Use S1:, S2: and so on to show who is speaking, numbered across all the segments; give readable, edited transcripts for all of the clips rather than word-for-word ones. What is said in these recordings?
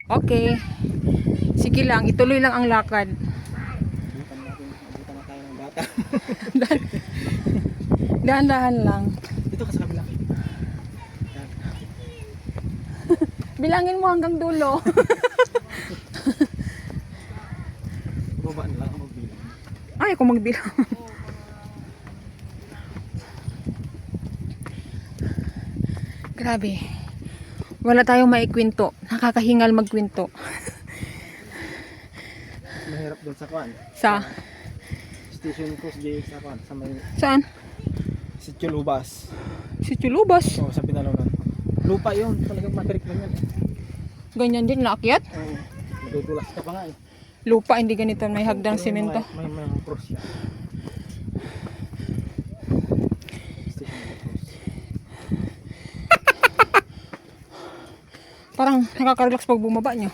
S1: Okay. Sige lang, ituloy lang ang lakad.
S2: Abutan na tayo ng bata.
S1: Dahan-dahan lang.
S2: Dito ka sa kabila.
S1: Bilangin mo hanggang dulo.
S2: Babaan lang ako magbilang.
S1: Ay, ako magbilang. Grabe. Wala tayong maikwento. Nakakahingal magkwento.
S2: Mahirap doon sa kwan.
S1: Sa?
S2: Station Coast JX sa kwan. Sa may
S1: Saan?
S2: Sitio Lubas.
S1: Si Chulubas.
S2: Oo, sa Pinalongan. Lupa yun. Talagang matirik lang yan.
S1: Ganyan din, naakyat.
S2: Oo. Madudulas ka pa nga eh.
S1: Lupa, hindi ganito. May hagdang simento.
S2: May cross yan. Station Coast.
S1: Parang nakaka-relax pag bumaba nyo.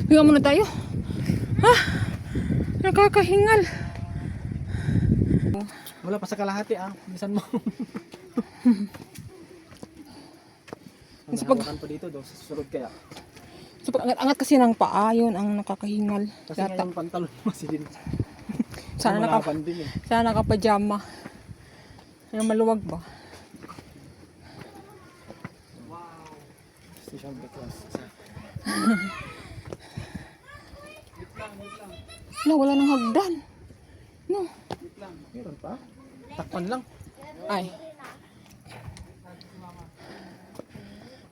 S1: Hinga muna tayo. Nakakahingal.
S2: Wala pa sa kalahati ah. Bisan mo.
S1: Sa pag-
S2: Nahawakan pa dito daw sa susunod kaya.
S1: So pag angat-angat kasi ng paa, yun ang nakakahingal.
S2: Kasi nga
S1: Yata.
S2: yung pantalon mo din.
S1: Sana
S2: Malaban din eh.
S1: Sana nakapajama. Yung maluwag ba?
S2: Station Because.
S1: Wala nang hagdan. No.
S2: Meron pa? Takpan lang.
S1: Ay.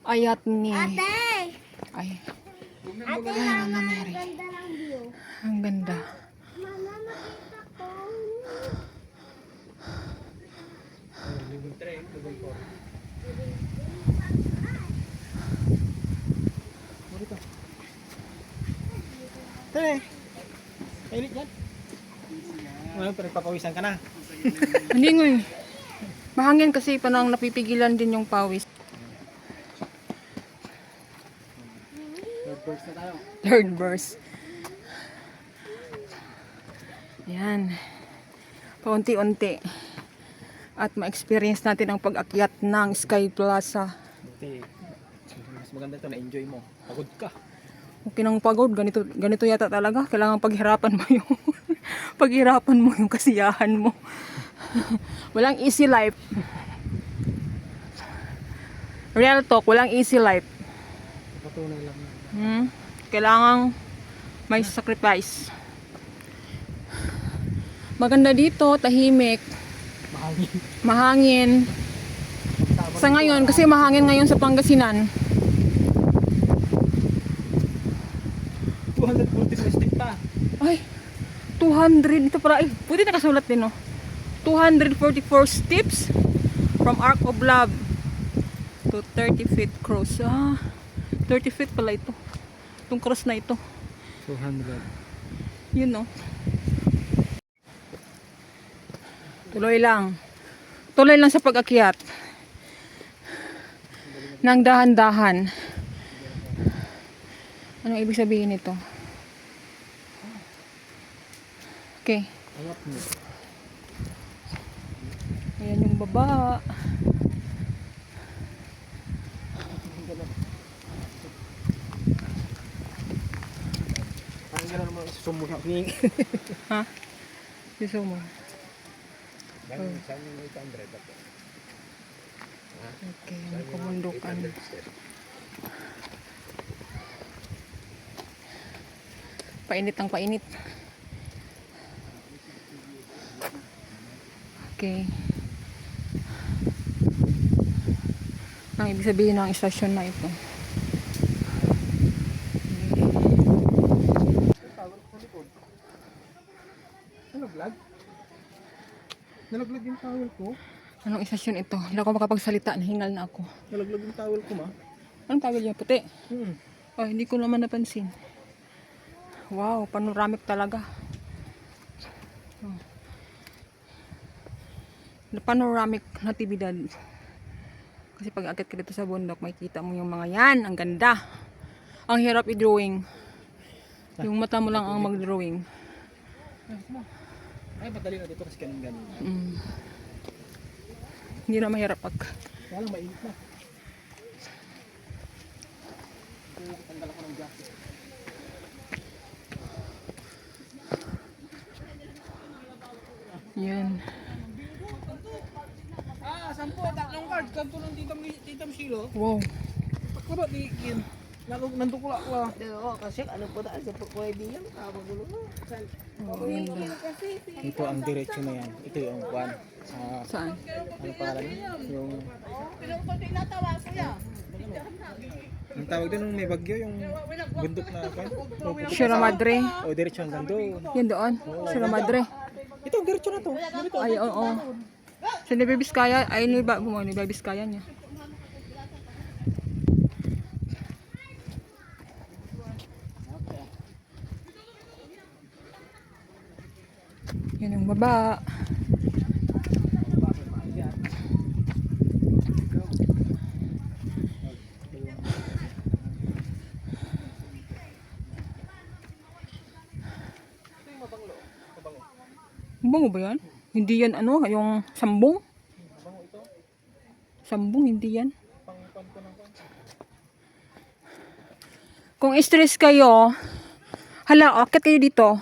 S1: Ayat ni.
S3: Ate!
S1: Ay,
S3: Ate,
S1: Mama
S3: mama,
S1: Mary.
S3: ang ganda ng view.
S1: Ang ganda.
S3: Mama, makita ko.
S2: Dito. Tere. Kainit yan. Ngayon, pero papawisan ka na.
S1: Hindi nga eh. Mahangin kasi panang napipigilan din yung pawis.
S2: Third verse na tayo.
S1: Third verse. Yan. Paunti-unti. At ma-experience natin ang pag-akyat ng Sky Plaza.
S2: Buti. Mas maganda ito, na-enjoy mo. Pagod ka.
S1: Okay nang pagod, ganito yata talaga. Kailangan paghirapan mo yung paghirapan mo yung kasiyahan mo. Walang easy life. Real talk, walang easy life.
S2: Patunay lang na.
S1: Kailangang may sacrifice. Maganda dito, tahimik,
S2: Mahangin.
S1: mahangin. Sa ngayon, kasi mahangin ngayon sa Pangasinan.
S2: 240 plastic pa.
S1: Ay, 200. Ito para, buti nakasulat din, no? 244 steps from Arc of Love to 30 feet cross. 30 feet pala ito. Itong cross na ito.
S2: 200.
S1: Yun, no? Tuloy lang. Tuloy lang sa pag-akyat. Nang dahan-dahan. Anong ibig sabihin nito? Okay.
S2: Angat mo.
S1: Ayan yung baba.
S2: Ang gano'n naman susumuha.
S1: Ha? Gusto mo? Okay, ang kumundukan. Painit ang painit. Okay. Ang ibig sabihin ng istasyon na ito.
S2: Nalaglag? Nalaglag yung towel ko.
S1: Anong istasyon ito? Hindi ako makapagsalita. Nahingal na ako.
S2: Nalaglag yung towel ko ma.
S1: Anong tawag yan? Puti?
S2: Hmm.
S1: Oh, hindi ko naman napansin. Wow, panoramic talaga. Oh. Panoramic natibidad. Kasi pag akit ka dito sa bundok, makikita mo yung mga yan. Ang ganda. Ang hirap i-drawing. Yung mata mo lang ang mag-drawing.
S2: Ay, madali na dito kasi ganun-ganun.
S1: Hindi na mahirap pag...
S2: Kaya lang mainit na. Tanggal ako ng jacket.
S1: Yan.
S2: Sampo, tatlong card. Kanto ng titam silo.
S1: Wow.
S2: Pagkuro, di yun. Nandukula ko ah.
S4: Oo, kasi ano po daan sa pwede yan, kabagulo mo.
S2: Ito ang diretsyo na yan. Ito yung kwan.
S1: Saan?
S2: Ano pangalan niya? Yung... Ang tawag doon nung may bagyo, yung bundok na kwan.
S1: Sierra Madre.
S2: O, diretsyo hanggang doon.
S1: Yan doon. Sierra Madre.
S2: Ito, ang diretsyo na to. Dito.
S1: Ay, oo. So, ni Bibiskaya, ay, ni Bibiskaya niya. Yan ang baba. Bango ba yan? Hindi yan ano, yung sambong? Sambong, hindi yan. Kung stress kayo, hala, akit kayo dito.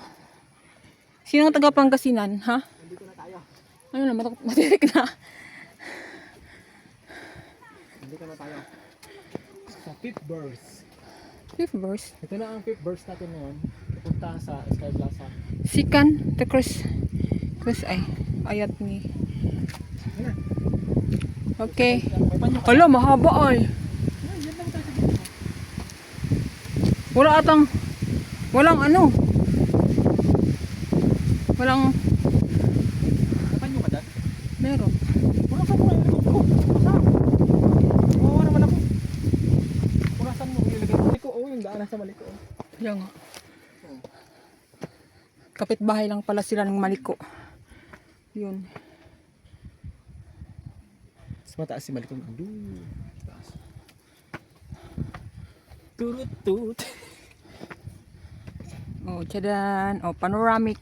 S1: Sinong taga Pangasinan, ha? Ano na, matirik na.
S2: Dito na tayo. Sa fifth verse.
S1: Fifth verse.
S2: Ito na ang fifth verse natin ngayon. Pupunta sa Sky Plaza.
S1: Sikan, the cross ay, ayat ni. Okay. Hala, mahaba ay. Walang ano. Walang,
S2: Kapanyo ka dyan?
S1: meron.
S2: Wala sa mga ilagay ko. Saan? Oo naman ako. Purasan mo ilagay ko. Maliko, oh, yung daanan sa Maliko.
S1: Yan nga. Kapitbahay lang pala sila ng Maliko. Yun.
S2: Mas mataas si Maliko. Doon. Taas. Turut-tut.
S1: Oh, tsadan. Oh, panoramic.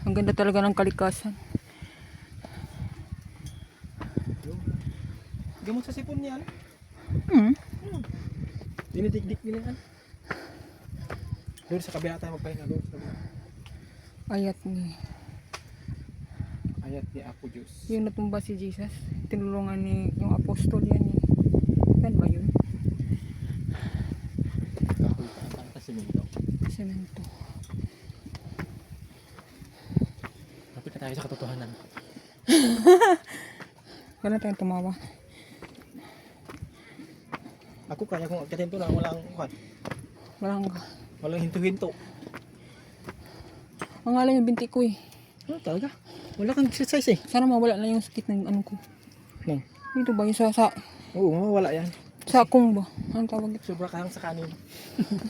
S1: Ang ganda talaga ng kalikasan.
S2: Gamot sa sipon niyan.
S1: Hmm.
S2: Dinidikdik nila yan. Doon sa kabila tayo magpahinga doon. Sa kabila.
S1: Ayat ni.
S2: Ayat ni Apo Diyos.
S1: Yung natumba si Jesus. Tinulungan ni yung apostol yan eh. Yan ba yun?
S2: Kahoy ka ang kasimento.
S1: Semento.
S2: Lapit na tayo sa katotohanan.
S1: Wala tayong tumawa.
S2: Ako kaya kung agkatin to na walang hinto-hinto.
S1: Ang alam yung binti ko eh.
S2: Ano talaga? Wala kang exercise eh.
S1: Sana mawala na yung sakit ng ano ko.
S2: No.
S1: Dito ba yung sa
S2: Oo, mawala yan.
S1: sakong ba? Anong tawag ito?
S2: Sobra ka lang sa kanin.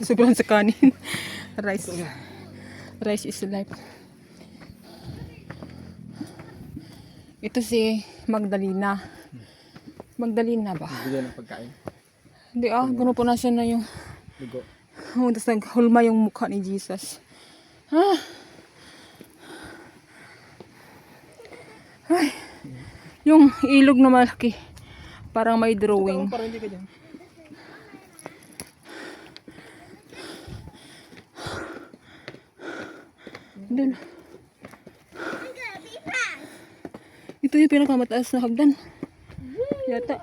S1: Sobrang sa kanin. Rice. Rice is life. Ito si Magdalena. Magdalena ba?
S2: Bigyan ng pagkain.
S1: Hindi pinupunasan na yung
S2: Lugo.
S1: tapos naghulma yung mukha ni Jesus. Ay, yung ilog na malaki. Parang may drawing.
S2: Parang hindi ka dyan.
S1: Doon. Ito yung pinakamataas na hagdan. Yata.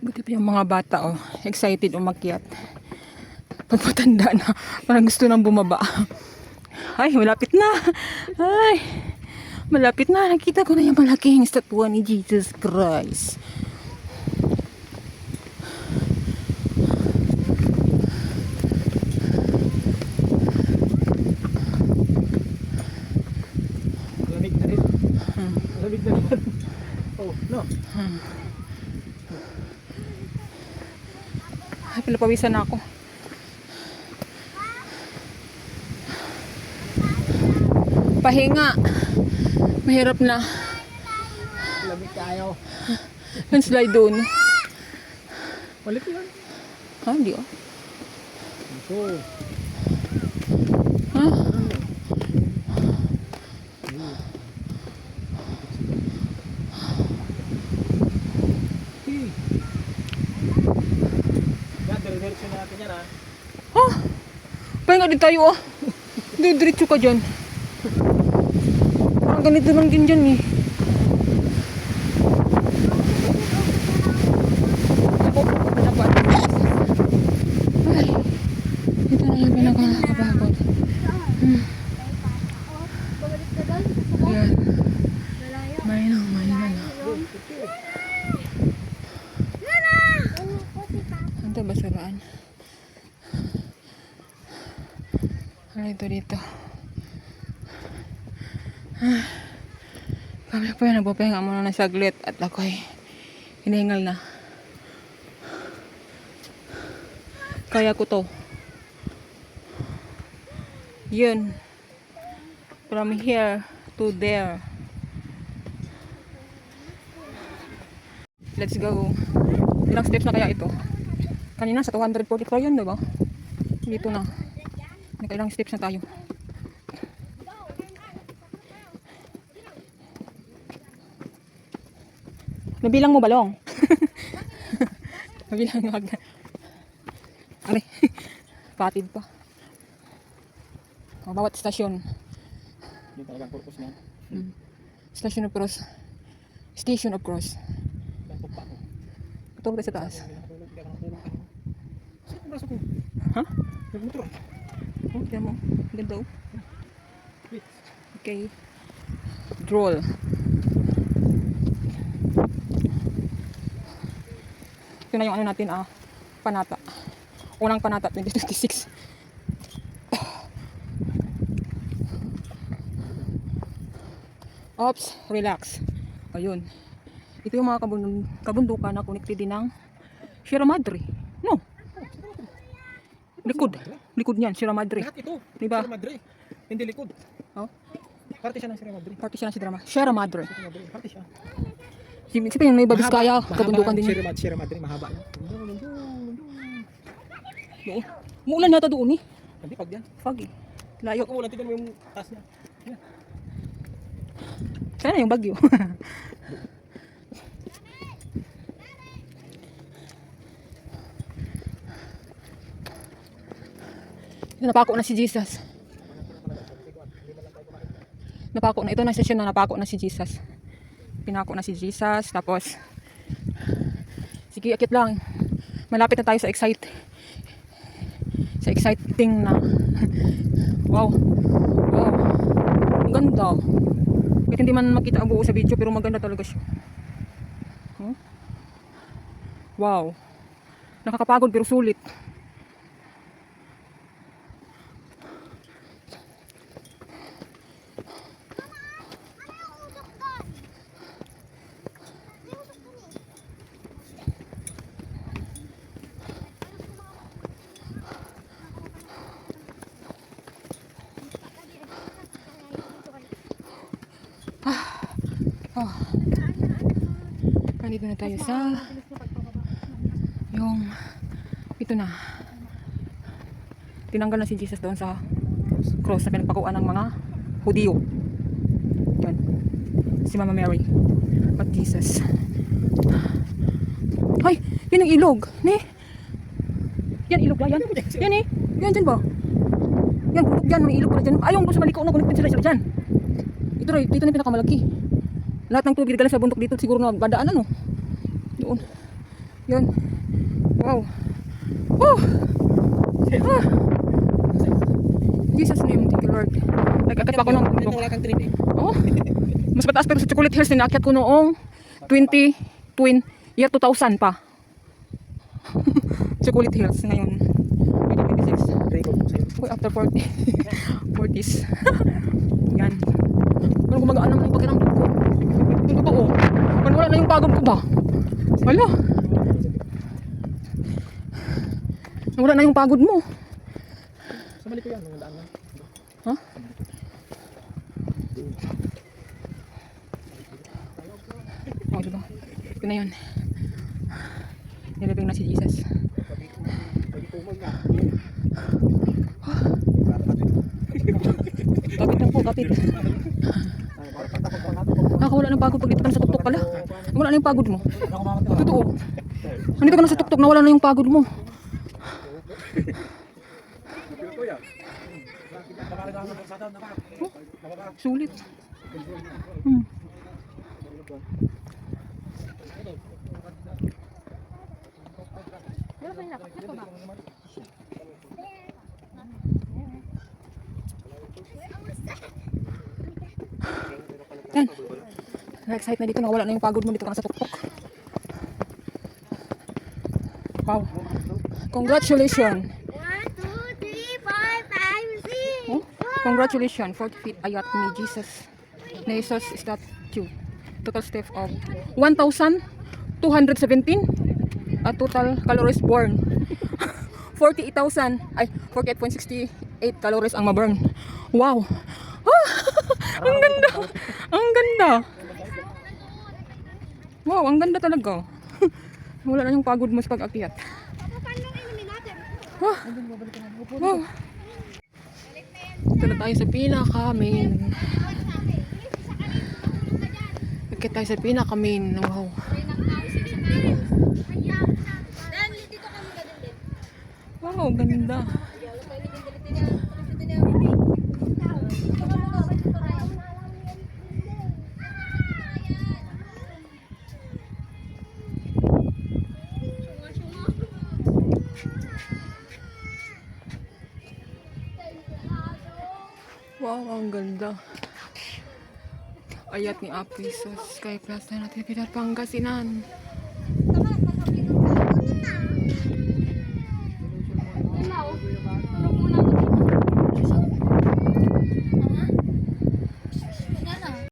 S1: Buti pa yung mga bata, oh. Excited umakyat. Pagpatanda na, parang gusto nang bumaba. Ay, malapit na. Ay, malapit na. Nakita ko na yung malaking estatwa ni Jesus Christ.
S2: Lamig na rin. Lamig na rin. Oh, no.
S1: Ay, pinapawisan na ako. Pahinga. Mahirap na.
S2: Lamig tayo.
S1: Slide doon.
S2: Malit yan.
S1: Ha, hindi oh.
S2: Ito.
S1: Ha? Ha? Pahinga din tayo ah. Diretso ka dyan. Parang ganito lang din dyan eh. Ay, ito na yung pinaka-nakakapagod.
S3: Babalik ka doon.
S1: Ayan.
S3: Malayo.
S1: May na.
S3: Ano po si Papa?
S1: Saan ito basuraan? Ano ito dito? Kami po yan, nagpapahinga muna ng saglit at ako'y hinihingal na. Kaya ko to. Yun. From here to there. Let's go. Ilang steps na kaya ito? Kanina sa 244 yun, diba? Dito na. Nakailang steps na tayo. Nabilang mo balong? Nabilang mo agad. Are, patid pa. Bawat stasyon.
S2: Yung talagang purpose niya.
S1: Station of Cross. Station of Cross.
S2: Yan po pa ako.
S1: Ito tayo sa taas.
S2: Hindi ako nakatulog. Saan ang braso ko?
S1: Ha?
S2: Nagmotor.
S1: Oh, tiyan mo. Ganda oh.
S2: Wait.
S1: Okay. Droll. Ito na yung ano natin panata. Unang panata 2026. Oops, relax. Ayun. Ito yung mga kabundukan na connected din ng Sierra Madre. No. Likod. Likod niyan, Sierra Madre.
S2: Lahat ito.
S1: Diba?
S2: Sierra Madre. Hindi likod.
S1: Oh,
S2: Parte siya ng Sierra Madre.
S1: party siya ng Sierra Madre.
S2: Sierra Madre. Parte siya.
S1: Sabi yung may Babiskaya,
S2: Mahaba
S1: kabundukan
S2: ang
S1: din yun.
S2: Sierra Madre. Mahaba yan.
S1: Oo. Muulan yata doon eh.
S2: Hindi pag yan.
S1: Fog eh. Layo.
S2: Kung ulan, tignan mo yung taas niya. Yan.
S1: Sana yung bagyo. Napako na si Jesus. Napako na. Ito na session na napako na si Jesus. Pinako na si Jesus. Tapos, sige, akit lang. Malapit na tayo sa exciting na. Wow. Wow. Ang ganda. Kahit hindi man makita ang buo sa video, pero maganda talaga siya. Huh? Wow. Nakakapagod pero sulit. Oh. Nandito na tayo sa yung ito na. Tinanggal na si Jesus doon sa cross na pinagpakuan ng mga Hudyo. Yan. Si Mama Mary. At Jesus. Ay! Yan ang ilog. Ne? Yan ilog ba? Yan? Yan eh. Yan dyan ba? Yan, kulog yan. May ilog pala dyan. Ayaw mo sa maliko na connected sila dyan. Ito rin. Dito na yung pinakamalaki. Lahat ng tubig galing sa bundok dito siguro na badaan ano. Doon. Yan. Wow. Oh! Ah! Jesus name, thank you Lord. Nag-akit pa ako ng
S2: Hindi
S1: bundok.
S2: wala kang trip eh.
S1: Oh. Mas mataas pero sa Chocolate Hills ninakyat ko noong year 2000 pa. Chocolate Hills ngayon 2026.
S2: Record ko sa'yo.
S1: Uy, after 40 40s. Yan. Parang gumagaan naman yung pakiramdam ko. Yung totoo. Parang wala na yung pagod ko ba? Wala. Wala na yung pagod mo.
S2: Sa mali ko yan. Mga daan lang.
S1: Ha? Oh, diba? Ito na yun. Nilabing na si Jesus. Kapit na po, kapit. Nakakawala ng pagod pag dito ka na sa tuktok pala. Wala na yung pagod mo. Totoo. Nandito ka na sa tuktok, nawala na yung pagod mo. Oh, sulit. Hmm. Yan. Na-excite na dito. Nakawala na yung pagod mo dito ka na sa tuktok. Wow. Congratulations.
S3: 1, 2, 3, 4, 5, 6.
S1: Oh, congratulations. 40 feet ayat ni Jesus. Na Jesus statue. Total step of 1,217. At total calories burn. 48,000. Ay, 48.68 calories ang ma-burn. Wow. Ah, ang ganda. Ang ganda. Wow, ang ganda talaga. Wala na yung pagod mo sa pag-akyat. Ah, wow. Ito na tayo sa pinaka-main. Pagkat tayo sa pinaka-main. Wow. Wow, ganda. Wow, ang ganda. Ayat ni Apisos. Kay Plaza natin Pilar Pangasinan.